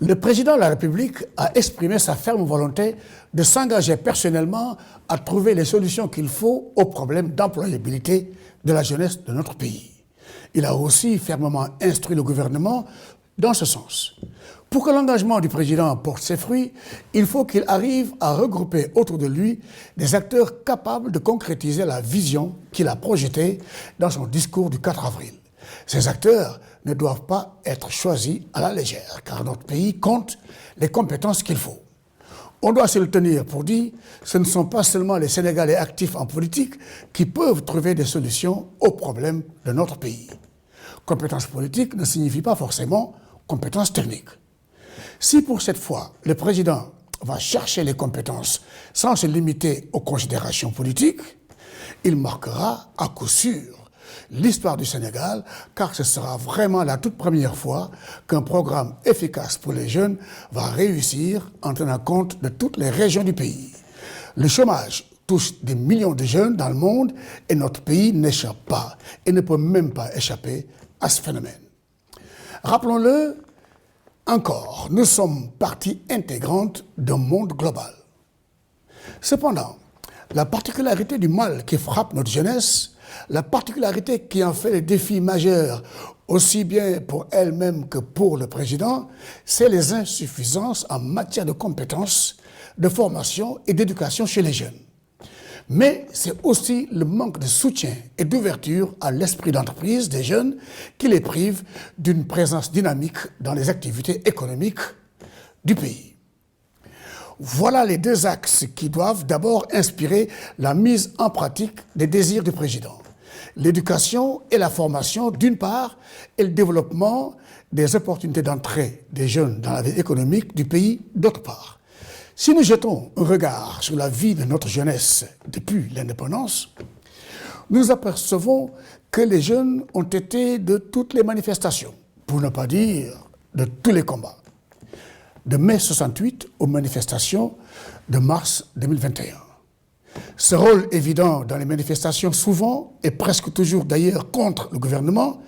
Le président de la République a exprimé sa ferme volonté de s'engager personnellement à trouver les solutions qu'il faut aux problèmes d'employabilité de la jeunesse de notre pays. Il a aussi fermement instruit le gouvernement dans ce sens. Pour que l'engagement du président porte ses fruits, il faut qu'il arrive à regrouper autour de lui des acteurs capables de concrétiser la vision qu'il a projetée dans son discours du 4 avril. Ces acteurs ne doivent pas être choisis à la légère, car notre pays compte les compétences qu'il faut. On doit se le tenir pour dire, ce ne sont pas seulement les Sénégalais actifs en politique qui peuvent trouver des solutions aux problèmes de notre pays. Compétence politique ne signifie pas forcément compétence technique. Si pour cette fois, le président va chercher les compétences sans se limiter aux considérations politiques, il marquera à coup sûr l'histoire du Sénégal, car ce sera vraiment la toute première fois qu'un programme efficace pour les jeunes va réussir en tenant compte de toutes les régions du pays. Le chômage touche des millions de jeunes dans le monde et notre pays n'échappe pas et ne peut même pas échapper à ce phénomène. Rappelons-le encore, nous sommes partie intégrante d'un monde global. Cependant, la particularité du mal qui frappe notre jeunesse, la particularité qui en fait le défi majeur, aussi bien pour elle-même que pour le président, c'est les insuffisances en matière de compétences, de formation et d'éducation chez les jeunes. Mais c'est aussi le manque de soutien et d'ouverture à l'esprit d'entreprise des jeunes qui les prive d'une présence dynamique dans les activités économiques du pays. Voilà les deux axes qui doivent d'abord inspirer la mise en pratique des désirs du président. L'éducation et la formation d'une part et le développement des opportunités d'entrée des jeunes dans la vie économique du pays d'autre part. Si nous jetons un regard sur la vie de notre jeunesse depuis l'indépendance, nous apercevons que les jeunes ont été de toutes les manifestations, pour ne pas dire de tous les combats. De mai 68 aux manifestations de mars 2021. Ce rôle évident dans les manifestations, souvent et presque toujours d'ailleurs contre le gouvernement,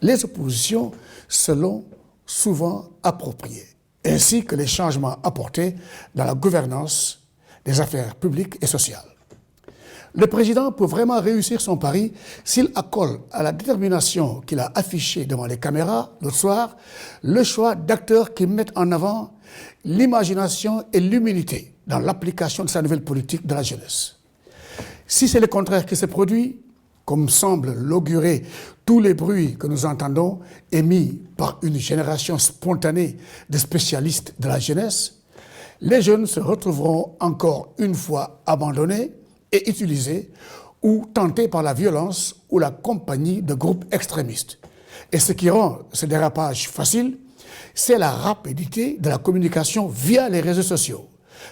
les oppositions se l'ont souvent approprié, ainsi que les changements apportés dans la gouvernance des affaires publiques et sociales. Le président peut vraiment réussir son pari s'il accole à la détermination qu'il a affichée devant les caméras l'autre soir le choix d'acteurs qui mettent en avant l'imagination et l'humilité dans l'application de sa nouvelle politique de la jeunesse. Si c'est le contraire qui se produit, comme semblent l'augurer tous les bruits que nous entendons émis par une génération spontanée de spécialistes de la jeunesse, les jeunes se retrouveront encore une fois abandonnés et utilisés ou tentés par la violence ou la compagnie de groupes extrémistes. Et ce qui rend ce dérapage facile, c'est la rapidité de la communication via les réseaux sociaux.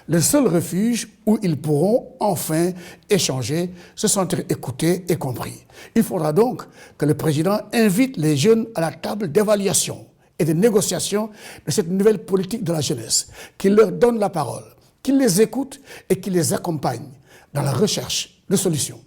Le seul refuge où ils pourront enfin échanger, se sentir écoutés et compris. Il faudra donc que le président invite les jeunes à la table d'évaluation et de négociation de cette nouvelle politique de la jeunesse, qu'il leur donne la parole, qu'il les écoute et qu'il les accompagne dans la recherche de solutions.